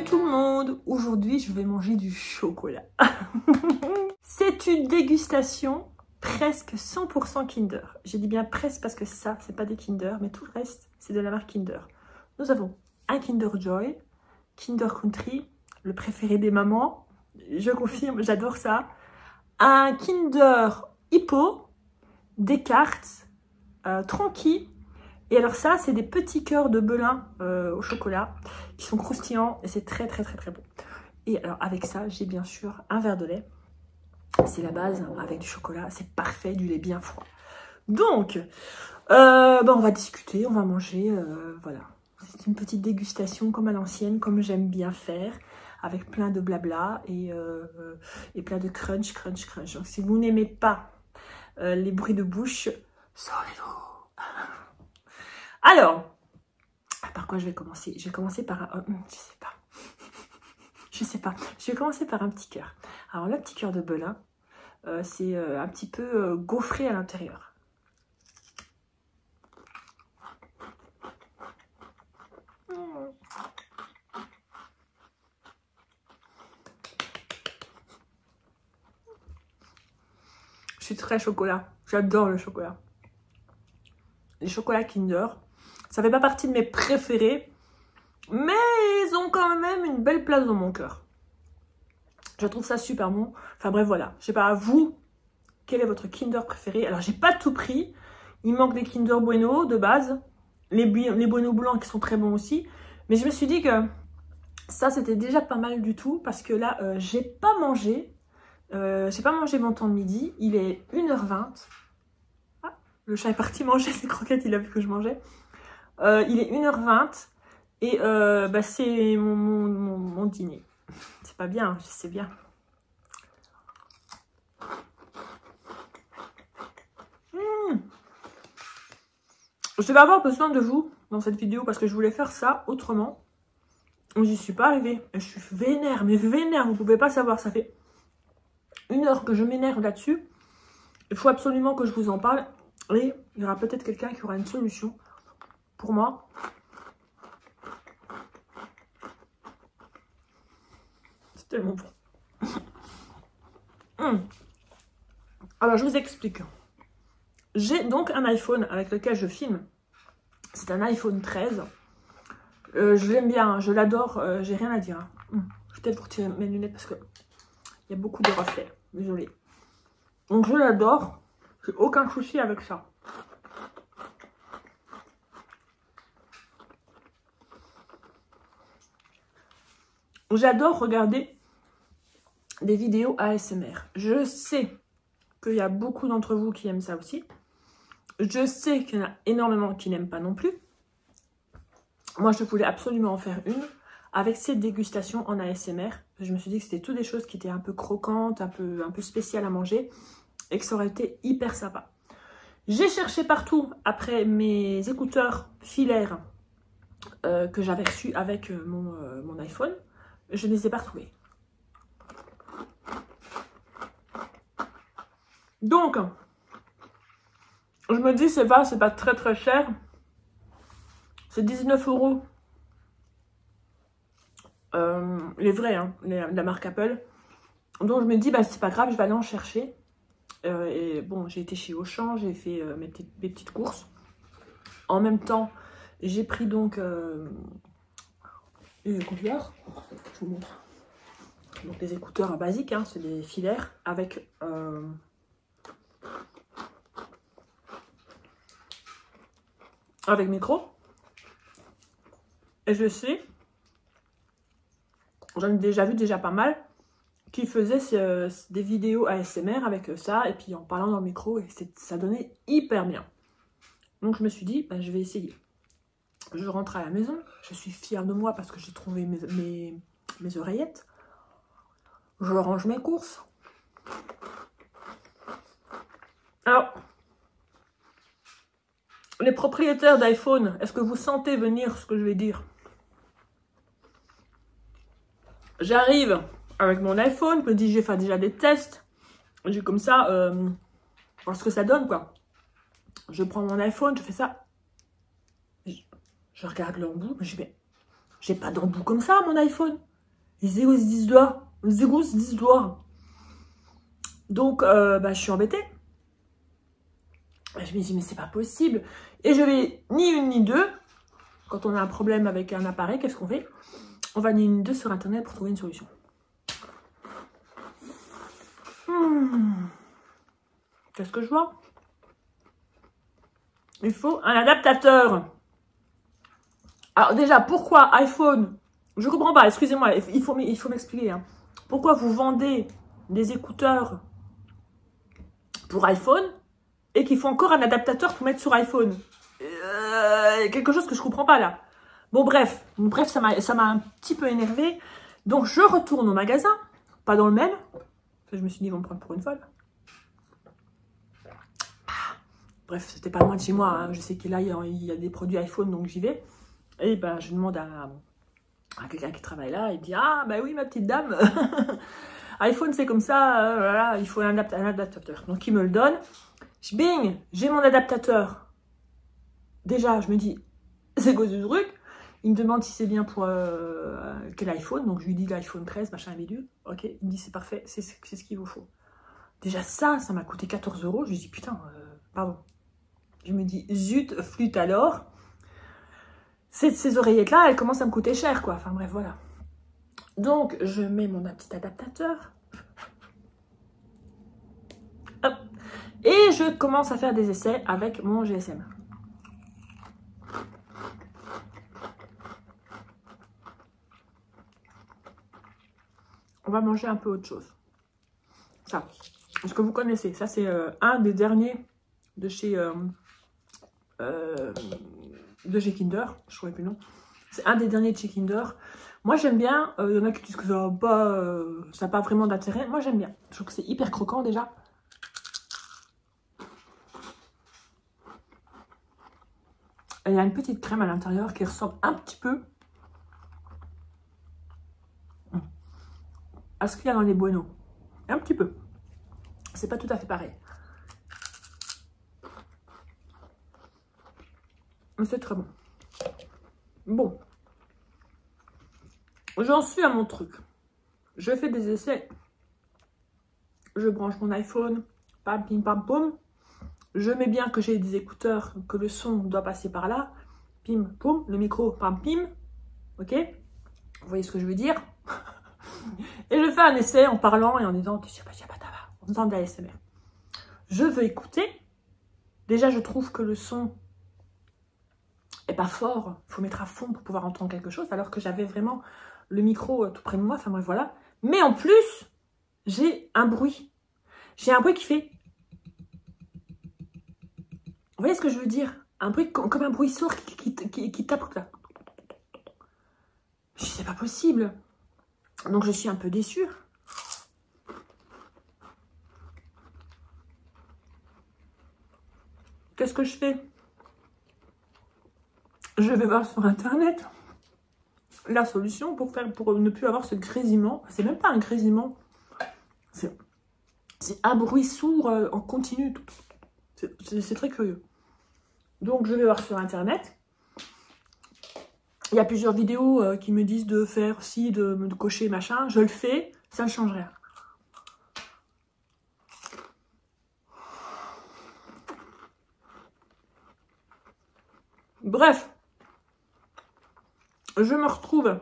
Salut tout le monde! Aujourd'hui, je vais manger du chocolat. C'est une dégustation presque 100% Kinder. J'ai dit bien presque parce que ça, c'est pas des Kinder, mais tout le reste, c'est de la marque Kinder. Nous avons un Kinder Joy, Kinder Country, le préféré des mamans. Je confirme, j'adore ça. Un Kinder Hippo, Descartes, Tranquille. Et alors ça, c'est des petits cœurs de Belin au chocolat qui sont croustillants et c'est très bon. Et alors avec ça, j'ai bien sûr un verre de lait. C'est la base, avec du chocolat, c'est parfait, du lait bien froid. Donc, on va discuter, on va manger, voilà. C'est une petite dégustation comme à l'ancienne, comme j'aime bien faire, avec plein de blabla et plein de crunch. Donc si vous n'aimez pas les bruits de bouche, sauvez-vous. Alors, par quoi je vais commencer? Je vais commencer par un... je sais pas. Je vais commencer par un petit cœur. Alors, le petit cœur de Belin, c'est un petit peu gaufré à l'intérieur. Je suis très chocolat. J'adore le chocolat. Les chocolats Kinder. Ça fait pas partie de mes préférés, mais ils ont quand même une belle place dans mon cœur. Je trouve ça super bon. Enfin bref, voilà. Je sais pas, vous, quel est votre Kinder préféré? Alors, j'ai pas tout pris. Il manque des Kinder Bueno de base. Les Bueno blancs qui sont très bons aussi. Mais je me suis dit que ça, c'était déjà pas mal du tout. Parce que là, j'ai pas mangé. J'ai pas mangé mon temps de midi. Il est 1h20. Ah, le chat est parti manger ses croquettes. Il a vu que je mangeais. Il est 1h20 et c'est mon dîner. C'est pas bien, je sais bien. Je vais avoir besoin de vous dans cette vidéo parce que je voulais faire ça autrement. J'y suis pas arrivée. Je suis vénère, mais vénère, vous pouvez pas savoir. Ça fait 1 heure que je m'énerve là-dessus. Il faut absolument que je vous en parle. Et il y aura peut-être quelqu'un qui aura une solution pour moi. C'est tellement bon. Alors, je vous explique. J'ai donc un iPhone avec lequel je filme. C'est un iPhone 13. Je l'aime bien, je l'adore, j'ai rien à dire. Je vais peut-être vous retirer mes lunettes parce que il y a beaucoup de reflets. Désolée. Donc, je l'adore. J'ai aucun souci avec ça. J'adore regarder des vidéos ASMR. Je sais qu'il y a beaucoup d'entre vous qui aiment ça aussi. Je sais qu'il y en a énormément qui n'aiment pas non plus. Moi, je voulais absolument en faire une avec cette dégustation en ASMR. Je me suis dit que c'était toutes des choses qui étaient un peu croquantes, un peu spéciales à manger et que ça aurait été hyper sympa. J'ai cherché partout après mes écouteurs filaires que j'avais reçus avec mon iPhone. Je ne les ai pas retrouvés. Donc, je me dis, c'est pas très cher. C'est 19 €. Les vrais, hein, la marque Apple. Donc, je me dis, c'est pas grave, je vais aller en chercher. Et bon, j'ai été chez Auchan, j'ai fait mes petites courses. En même temps, j'ai pris donc les écouteurs. Je vous montre. Donc, les écouteurs basiques, hein, c'est des filaires avec... avec micro. Et je sais, j'en ai déjà vu pas mal, qui faisaient des vidéos ASMR avec ça, et puis en parlant dans le micro, et ça donnait hyper bien. Donc je me suis dit, je vais essayer. Je rentre à la maison, je suis fière de moi parce que j'ai trouvé mes oreillettes. Je range mes courses. Alors... les propriétaires d'iPhone, est-ce que vous sentez venir ce que je vais dire? J'arrive avec mon iPhone, je me dis je vais faire déjà des tests. J'ai comme ça, voir ce que ça donne quoi. Je prends mon iPhone, je fais ça. Je regarde l'embout, je dis mais j'ai pas d'embout comme ça mon iPhone. Les égos se disent doigts. Les égos se disent doigts. Donc, je suis embêtée. Je me dis, mais c'est pas possible. Et je vais ni une ni deux. Quand on a un problème avec un appareil, qu'est-ce qu'on fait? On va ni une ni deux sur Internet pour trouver une solution. Qu'est-ce que je vois? Il faut un adaptateur. Alors déjà, pourquoi iPhone? Je comprends pas, excusez-moi, il faut m'expliquer. Hein. Pourquoi vous vendez des écouteurs pour iPhone et qu'il faut encore un adaptateur pour mettre sur iPhone? Quelque chose que je comprends pas là. Bon bref, ça m'a un petit peu énervé. Donc je retourne au magasin, pas dans le même. Je me suis dit, ils vont me prendre pour une folle. Bref, c'était pas loin de chez moi. Hein. Je sais que là, il y a des produits iPhone, donc j'y vais. Et ben, je demande à quelqu'un qui travaille là. Il dit, ah, bah oui, ma petite dame. iPhone, c'est comme ça. Voilà, il faut un adaptateur. Donc, il me le donne. Bing, j'ai mon adaptateur. Déjà, je me dis, c'est quoi ce truc? Il me demande si c'est bien pour quel iPhone. Donc, je lui dis l'iPhone 13, machin, bidule. Ok, il me dit, c'est parfait, c'est ce qu'il vous faut. Déjà, ça m'a coûté 14 €. Je lui dis, putain, pardon. Je me dis, zut, flûte alors. Ces oreillettes-là, elles commencent à me coûter cher, quoi. Enfin, bref, voilà. Donc, je mets mon petit adaptateur. Hop. Et je commence à faire des essais avec mon GSM. On va manger un peu autre chose. Ça, ce que vous connaissez. Ça, c'est un des derniers de chez Kinder. Je ne trouvais plus le nom. C'est un des derniers de chez Kinder. Moi, j'aime bien. Il y en a qui disent que ça n'a pas vraiment d'intérêt. Moi, j'aime bien. Je trouve que c'est hyper croquant déjà. Et il y a une petite crème à l'intérieur qui ressemble un petit peu à ce qu'il y a dans les Bueno. Un petit peu. C'est pas tout à fait pareil. Mais c'est très bon. Bon. J'en suis à mon truc. Je fais des essais. Je branche mon iPhone. Pam, pim, pam, poum. Je mets bien que j'ai des écouteurs, que le son doit passer par là. Pim, poum. Le micro, pam, pim. Ok? Vous voyez ce que je veux dire? Et je fais un essai en parlant et en disant, en faisant de la ASMR. Je veux écouter. Déjà, je trouve que le son est pas fort. Il faut mettre à fond pour pouvoir entendre quelque chose. Alors que j'avais vraiment le micro tout près de moi. Enfin bref, voilà. Mais en plus, j'ai un bruit. J'ai un bruit qui fait... Vous voyez ce que je veux dire? Un bruit comme un bruit sourd qui tape là. Je dis, c'est pas possible. Donc je suis un peu déçue. Qu'est-ce que je fais? Je vais voir sur internet la solution pour ne plus avoir ce grésillement. C'est même pas un grésillement. C'est un bruit sourd en continu. C'est très curieux. Donc je vais voir sur internet. Il y a plusieurs vidéos qui me disent de faire ci, de cocher machin. Je le fais, ça ne change rien. Bref, je me retrouve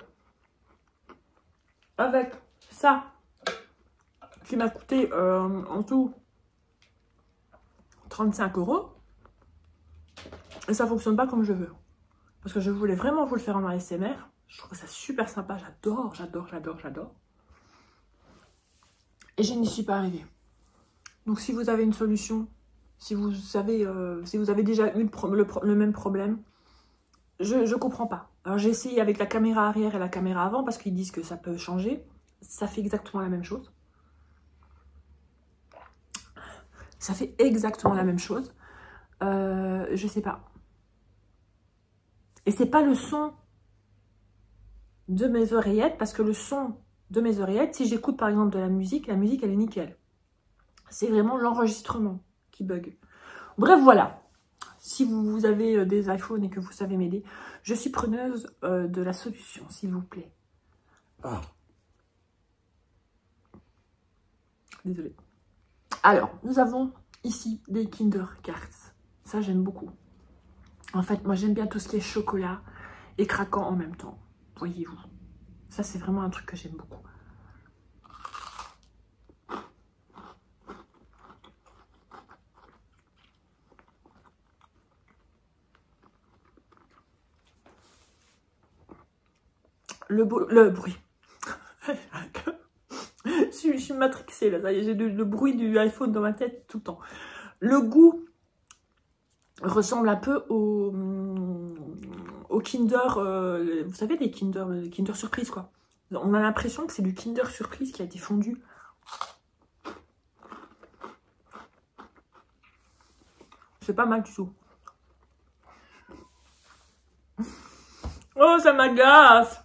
avec ça qui m'a coûté en tout 35 €. Et ça ne fonctionne pas comme je veux. Parce que je voulais vraiment vous le faire en ASMR. Je trouve ça super sympa. J'adore, j'adore, j'adore, j'adore. Et je n'y suis pas arrivée. Donc si vous avez une solution, si vous avez déjà eu le même problème, je ne comprends pas. Alors j'ai essayé avec la caméra arrière et la caméra avant parce qu'ils disent que ça peut changer. Ça fait exactement la même chose. Ça fait exactement la même chose. Je sais pas. Et c'est pas le son de mes oreillettes, parce que le son de mes oreillettes, si j'écoute par exemple de la musique elle est nickel. C'est vraiment l'enregistrement qui bug. Bref, voilà. Si vous avez des iPhones et que vous savez m'aider, je suis preneuse de la solution, s'il vous plaît. Désolée. Alors, nous avons ici des Kinder Cards. Ça, j'aime beaucoup. En fait, moi, j'aime bien tout ce qui est chocolat et craquant en même temps. Voyez-vous. Ça, c'est vraiment un truc que j'aime beaucoup. Le bruit. je suis matrixée là, ça y est, j'ai le bruit du iPhone dans ma tête tout le temps. Le goût ressemble un peu au Kinder, vous savez, les Kinder Surprise quoi. On a l'impression que c'est du Kinder Surprise qui a été fondu. C'est pas mal du tout. Oh, ça m'agace!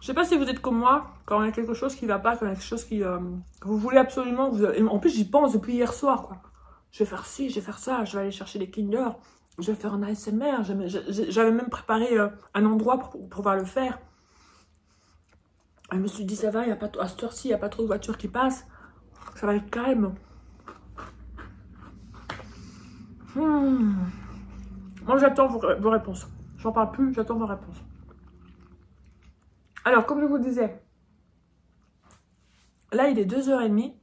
Je sais pas si vous êtes comme moi, quand il y a quelque chose qui va pas, quand il y a quelque chose que vous voulez absolument. En plus, j'y pense depuis hier soir, quoi. Je vais faire ci, je vais faire ça, je vais aller chercher les Kinder, je vais faire un ASMR. J'avais même préparé un endroit pour pouvoir le faire. Et je me suis dit, ça va, à cette heure-ci, il n'y a pas trop de voitures qui passent. Ça va être calme. Moi, j'attends vos réponses. J'en parle plus, j'attends vos réponses. Alors, comme je vous disais, là, il est 2h30.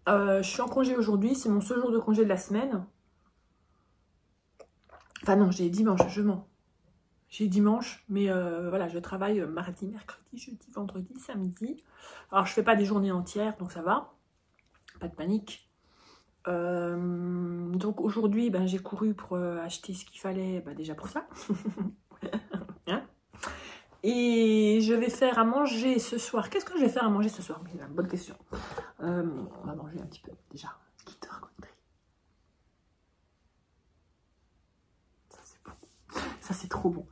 Je suis en congé aujourd'hui. C'est mon seul jour de congé de la semaine. Enfin non, j'ai dimanche, je mens. J'ai dimanche, mais voilà, je travaille mardi, mercredi, jeudi, vendredi, samedi. Alors, je fais pas des journées entières, donc ça va. Pas de panique. Donc aujourd'hui, ben, j'ai couru pour acheter ce qu'il fallait, ben, déjà pour ça. Hein? Et je vais faire à manger ce soir. Qu'est-ce que je vais faire à manger ce soir? Bonne question. On va manger un petit peu déjà. Kinder Country. Ça c'est bon. Ça c'est trop bon.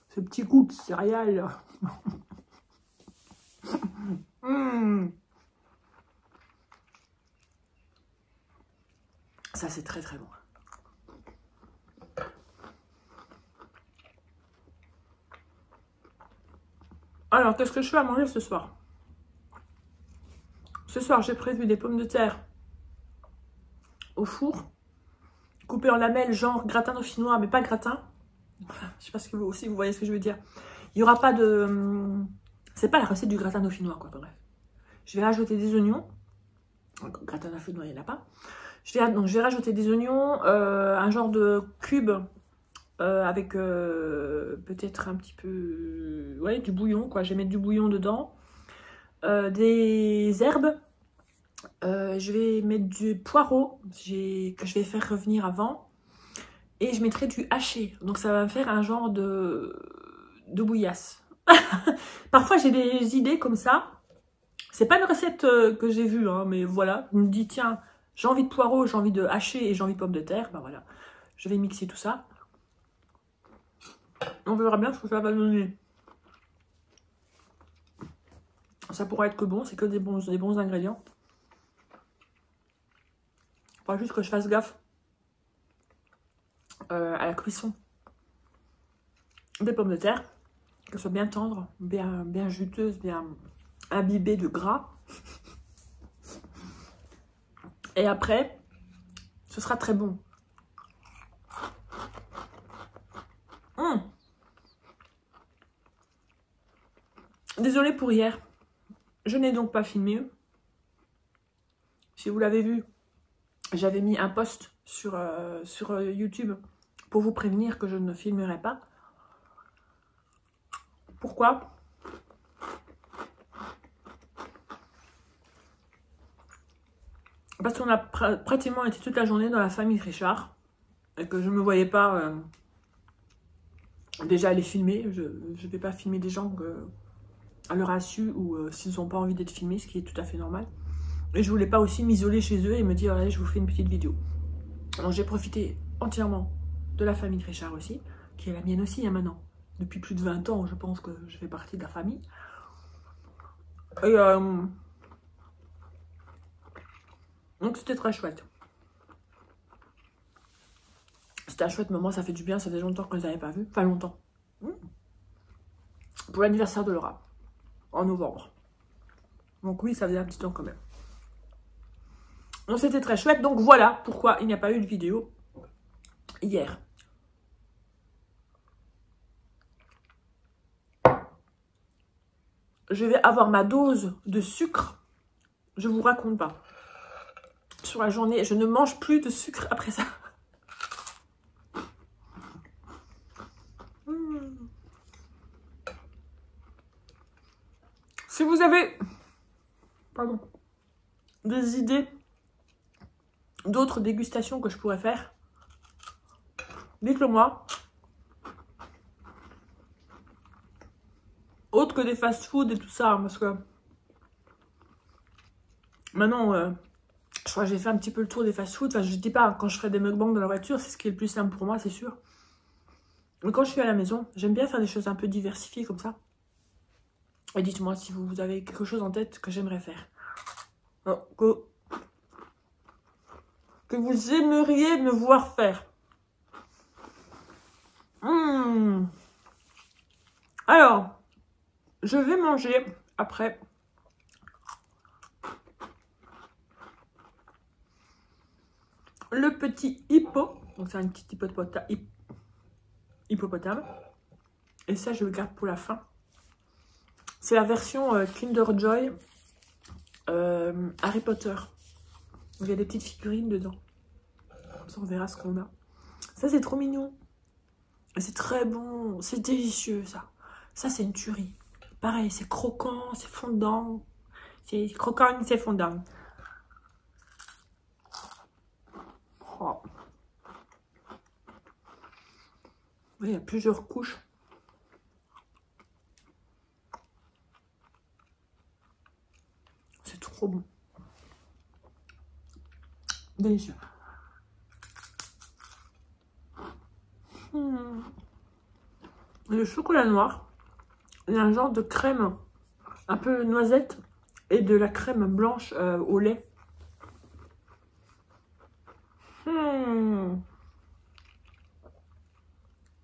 Ce petit goût de céréales. Ça c'est très très bon. Alors, qu'est-ce que je fais à manger ce soir? Ce soir, j'ai prévu des pommes de terre au four, coupées en lamelles, genre gratin dauphinois, mais pas gratin. Je sais pas si vous voyez ce que je veux dire. Il n'y aura pas de... C'est pas la recette du gratin dauphinois, quoi, bref. Je vais rajouter des oignons. Gratin dauphinois, il n'y en a pas. Donc, je vais rajouter des oignons, un genre de cube avec peut-être un petit peu... Ouais, du bouillon, quoi. Je vais mettre du bouillon dedans. Des herbes. Je vais mettre du poireau que je vais faire revenir avant. Et je mettrai du haché. Donc, ça va me faire un genre de bouillasse. Parfois, j'ai des idées comme ça. C'est pas une recette que j'ai vue, hein, mais voilà. Je me dis, tiens, j'ai envie de poireaux, j'ai envie de haché et j'ai envie de pommes de terre. Ben voilà, je vais mixer tout ça. On verra bien ce que ça va donner. Ça pourra être que bon, c'est que des bons ingrédients. Il faut juste que je fasse gaffe à la cuisson des pommes de terre. Qu'elles soient bien tendres, bien juteuses, bien imbibées de gras. Et après, ce sera très bon. Désolée pour hier. Je n'ai donc pas filmé. Si vous l'avez vu, j'avais mis un post sur YouTube pour vous prévenir que je ne filmerai pas. Pourquoi? Parce qu'on a pratiquement été toute la journée dans la famille Richard et que je ne me voyais pas déjà aller filmer. Je ne vais pas filmer des gens à leur insu ou s'ils n'ont pas envie d'être filmés, ce qui est tout à fait normal. Et je voulais pas aussi m'isoler chez eux et me dire allez, je vous fais une petite vidéo. Alors j'ai profité entièrement de la famille Richard aussi, qui est la mienne aussi hein, maintenant. Depuis plus de 20 ans, je pense que je fais partie de la famille. Et donc c'était très chouette. C'était un chouette moment, ça fait du bien, ça fait longtemps que je les avais pas vus. Pas longtemps. Pour l'anniversaire de Laura, en novembre. Donc oui, ça faisait un petit temps quand même. Donc c'était très chouette, donc voilà pourquoi il n'y a pas eu de vidéo hier. Je vais avoir ma dose de sucre, je vous raconte pas. Sur la journée, je ne mange plus de sucre après ça. Si vous avez des idées d'autres dégustations que je pourrais faire, dites-le moi. Autre que des fast-food et tout ça, hein, parce que maintenant, je crois que j'ai fait un petit peu le tour des fast-food. Enfin, je dis pas, quand je ferai des mukbangs dans la voiture, c'est ce qui est le plus simple pour moi, c'est sûr. Mais quand je suis à la maison, j'aime bien faire des choses un peu diversifiées comme ça. Et dites-moi si vous avez quelque chose en tête que j'aimerais faire. Que vous aimeriez me voir faire. Alors, je vais manger après le petit hippo. Donc c'est un petit hippopotame. Et ça, je le garde pour la fin. C'est la version Kinder Joy Harry Potter. Il y a des petites figurines dedans. Comme ça, on verra ce qu'on a. Ça, c'est trop mignon. C'est très bon. C'est délicieux, ça. Ça, c'est une tuerie. Pareil, c'est croquant, c'est fondant. C'est croquant, c'est fondant. Oh. Il y a plusieurs couches. C'est trop bon. Délicieux. Le chocolat noir, il y a un genre de crème un peu noisette et de la crème blanche au lait.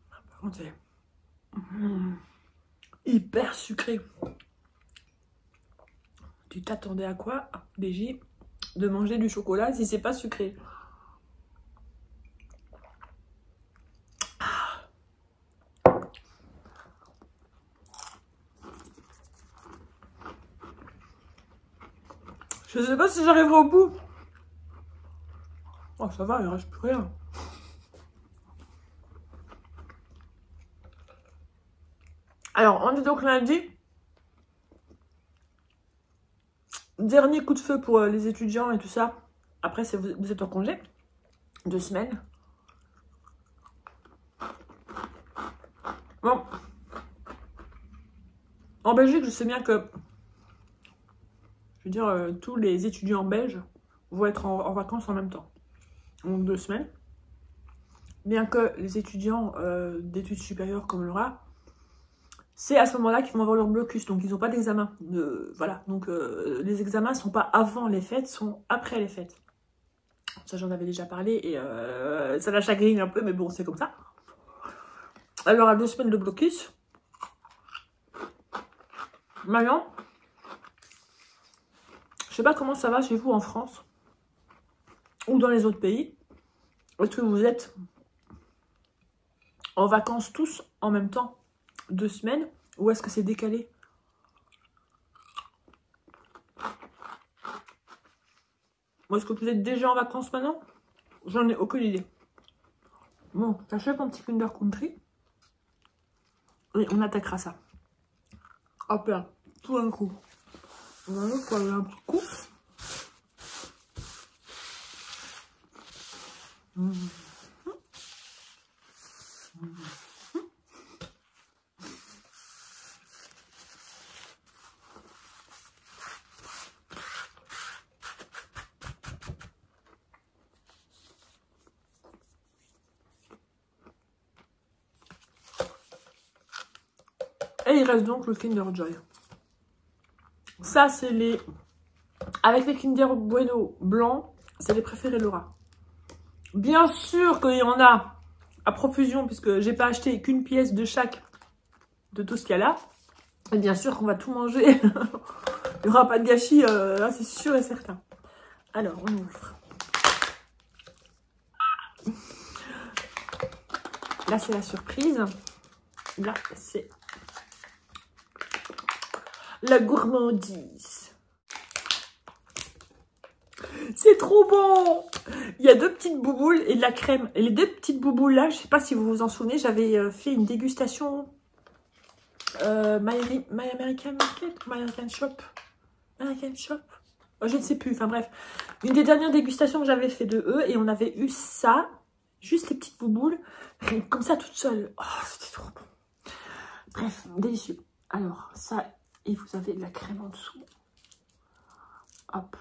Par contre, c'est hyper sucré. Tu t'attendais à quoi, BJ, de manger du chocolat si c'est pas sucré? Je sais pas si j'arriverai au bout. Oh, ça va, il reste plus rien. Alors, on est donc lundi. Dernier coup de feu pour les étudiants et tout ça. Après, vous êtes en congé. 2 semaines. Bon. En Belgique, je sais bien que... Je veux dire, tous les étudiants belges vont être en vacances en même temps. Donc 2 semaines. Bien que les étudiants d'études supérieures comme Laura, c'est à ce moment-là qu'ils vont avoir leur blocus. Donc ils n'ont pas d'examen. Voilà. Donc les examens ne sont pas avant les fêtes, sont après les fêtes. Ça, j'en avais déjà parlé et ça la chagrine un peu, mais bon, c'est comme ça. Alors à 2 semaines de blocus. Maintenant, je sais pas comment ça va chez vous en France ou dans les autres pays. Est-ce que vous êtes en vacances tous en même temps, 2 semaines, ou est-ce que c'est décalé? Ou est-ce que vous êtes déjà en vacances maintenant? J'en ai aucune idée. Bon, t'achètes ton petit Kinder Country et on attaquera ça. Hop là, tout d'un coup. On va voir un petit coup. Et il reste donc le Kinder Joy. Ça, c'est les... Avec les Kinder Bueno blancs, c'est les préférés de Laura. Bien sûr qu'il y en a à profusion, puisque j'ai pas acheté qu'une pièce de chaque de tout ce qu'il y a là. Et bien sûr qu'on va tout manger. Il n'y aura pas de gâchis, là c'est sûr et certain. Alors, on ouvre. Là, c'est la surprise. Là, c'est la gourmandise. C'est trop bon! Il y a 2 petites bouboules et de la crème. Et les 2 petites bouboules là, je sais pas si vous vous en souvenez, j'avais fait une dégustation My American Market, My American Shop. American Shop. Je ne sais plus, enfin bref. Une des dernières dégustations que j'avais fait de eux et on avait eu ça, juste les petites bouboules, comme ça toute seule. Oh, c'était trop bon. Bref, délicieux. Alors, ça, et vous avez de la crème en dessous. Hop.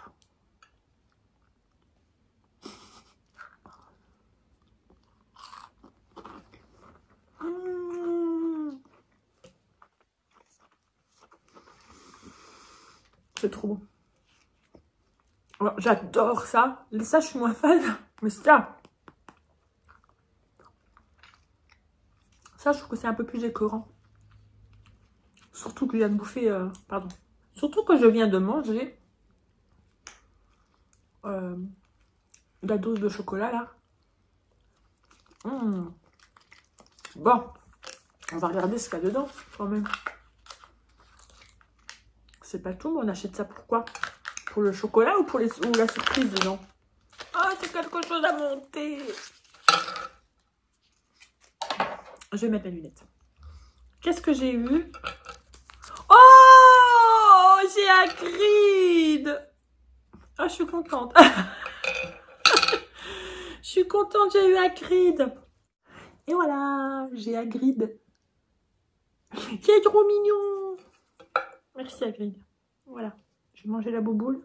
C'est trop bon. J'adore ça. Ça, je suis moins fan. Mais ça, je trouve que c'est un peu plus écœurant. Surtout que je viens de bouffer... pardon. Surtout que je viens de manger la dose de chocolat, là. Bon. On va regarder ce qu'il y a dedans, quand même. C'est pas tout, mais on achète ça pourquoi? Pour le chocolat ou pour la surprise dedans? Ah, c'est quelque chose à monter. Je vais mettre mes lunettes. Qu'est-ce que j'ai eu? Oh, j'ai Hagrid. Ah, je suis contente. Je suis contente, j'ai eu Hagrid. Et voilà, j'ai Hagrid. Qui est trop mignon. Merci Hagrid. Voilà, je vais manger la bouboule.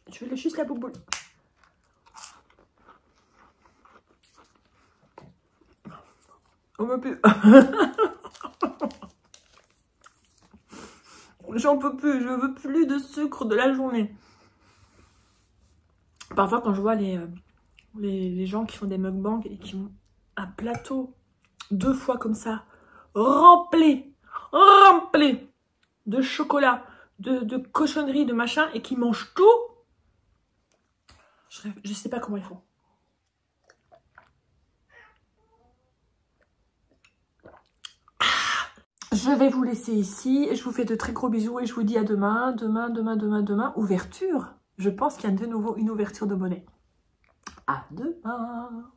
Je veux juste la bouboule. On me peut. J'en peux plus, je veux plus de sucre de la journée. Parfois quand je vois les gens qui font des mukbangs et qui ont un plateau 2 fois comme ça, rempli de chocolat, de cochonneries, de machin, et qui mangent tout, je sais pas comment ils font. Je vais vous laisser ici. Je vous fais de très gros bisous et je vous dis à demain. Demain. Ouverture. Je pense qu'il y a de nouveau une ouverture de monnaie. À demain.